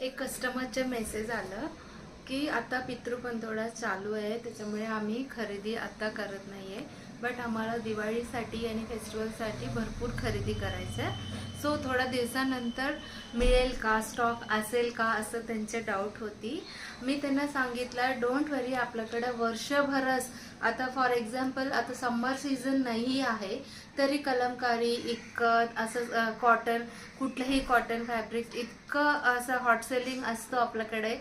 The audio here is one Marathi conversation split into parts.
एक कस्टमरचा मेसेज आलं की आता पितृपंधरवडा चालू आहे, त्याच्यामुळे आम्ही खरेदी आता करत नाही आहे. बट आम्हाला दिवाळीसाठी आणि फेस्टिवलसाठी भरपूर खरेदी करायचं आहे. सो थोड्या दिवसानंतर मिळेल का, स्टॉक असेल का, असं त्यांचे डाऊट होती. मी त्यांना सांगितलं डोंट वरी, आपल्याकडे वर्षभरच आता फॉर एक्झाम्पल आता समर सीझन नाही आहे तरी कलमकारी इतकं असं कॉटन, कुठलंही कॉटन फॅब्रिक इतकं असं हॉट सेलिंग असतं आपल्याकडे,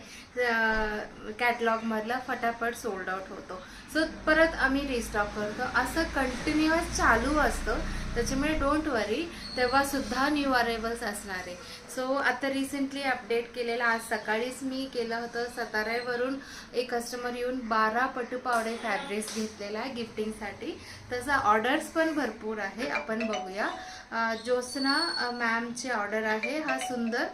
कॅटलॉगमधला फटाफट सोल्ड आउट होतो. सो परत आम्ही रिस्टॉक करतो, असं कंटिन्युअस चालू असतं. त्याच्यामुळे डोंट वरी, तेव्हा सुद्धा न्यू अरायवल्स असणार आहे. सो आता रिसेंटली अपडेट केलेलं आज सकाळीच मी केलं होतं. साताऱ्यावरून एक कस्टमर येऊन 12 पटुपावडे फॅब्रिक्स घेतलेला आहे गिफ्टिंगसाठी. तसा ऑर्डर्स पण भरपूर आहे, आपण बघूया. ज्योत्स्ना मॅमची ऑर्डर आहे. हा सुंदर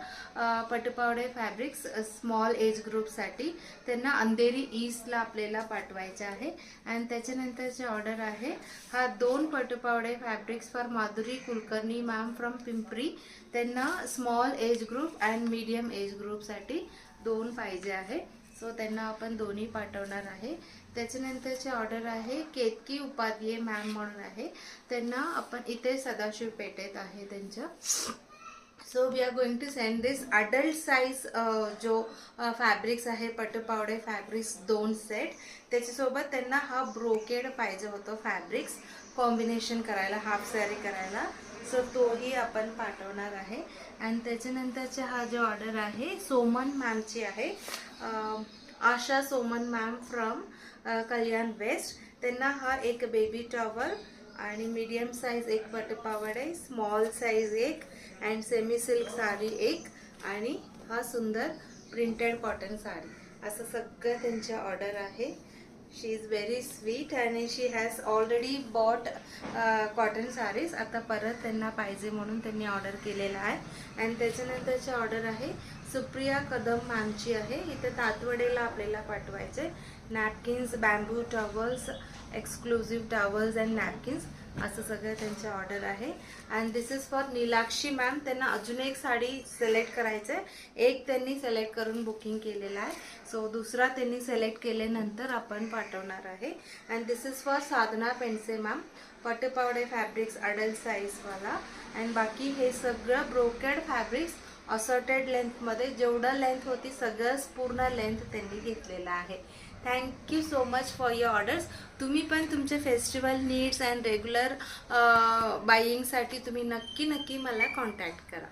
पटुपावडे फॅब्रिक्स स्मॉल एज ग्रुपसाठी त्यांना अंधेरी ईस्टला आपल्याला पाठवायचे आहे. आणि त्याच्यानंतरची ऑर्डर आहे हा 2 पटुपावडे fabrics for Madhuri Kulkarni ma'am from Pimpri. त्यांना small age group and medium age ग्रुपसाठी 2 पाहिजे आहे. सो त्यांना आपण दोन्ही पाठवणार आहे. त्याच्यानंतरची ऑर्डर आहे केतकी उपाध्याय मॅम म्हणून आहे. त्यांना आपण इथे सदाशिव पेठेत आहे त्यांच्या. So we are going to send this adult size जो फॅब्रिक्स आहे पटुपावडे फॅब्रिक्स 2 सेट. त्याच्यासोबत त्यांना हा ब्रोकेड पाहिजे होतं फॅब्रिक्स कॉम्बिनेशन करायला, हाफ सॅरी करायला. सो तोही आपण पाठवणार आहे. आणि त्याच्यानंतरचे हा जो ऑर्डर आहे सोमन मॅमची आहे, Asha Soman ma'am from Kalyan west. त्यांना हा एक बेबी टॉवल आणि मीडियम साइज एक पटुपावडे, स्मॉल साइज एक अँड सेमी सिल्क साडी एक आणि हा सुंदर प्रिंटेड कॉटन साडी, असं सगळं त्यांची ऑर्डर आहे. शी इज व्हेरी स्वीट आणि she has already bought cotton saris. आता परत त्यांना पाहिजे म्हणून त्यांनी ऑर्डर केलेला आहे. आणि त्याच्यानंतरची ऑर्डर आहे सुप्रिया कदम मॅमची आहे. इथे तातवडेला आपल्याला पाठवायचे. Napkins, bamboo towels, exclusive towels and napkins, असं सगळं त्यांचं ऑर्डर आहे. And this is for Neelakshi ma'am. त्यांना अजून एक साडी सिलेक्ट करायचं आहे. एक त्यांनी सिलेक्ट करून बुकिंग केलेला आहे. सो दुसरा त्यांनी सिलेक्ट केल्यानंतर आपण पाठवणार आहे. And this is for Sadhana Pendse ma'am, पटुपावडे फॅब्रिक्स अडल्ट साईजवाला. अँड बाकी हे सगळं ब्रोकेड फॅब्रिक्स असॉर्टेड लेंथमध्ये, जेवढं लेंथ होती सगळंच पूर्ण लेंथ त्यांनी घेतलेला आहे. Thank you so much for your orders. तुम्ही पण तुमचे फेस्टिवल नीड्स अँड रेग्युलर बाईंगसाठी तुम्ही नक्की मला कॉन्टॅक्ट करा.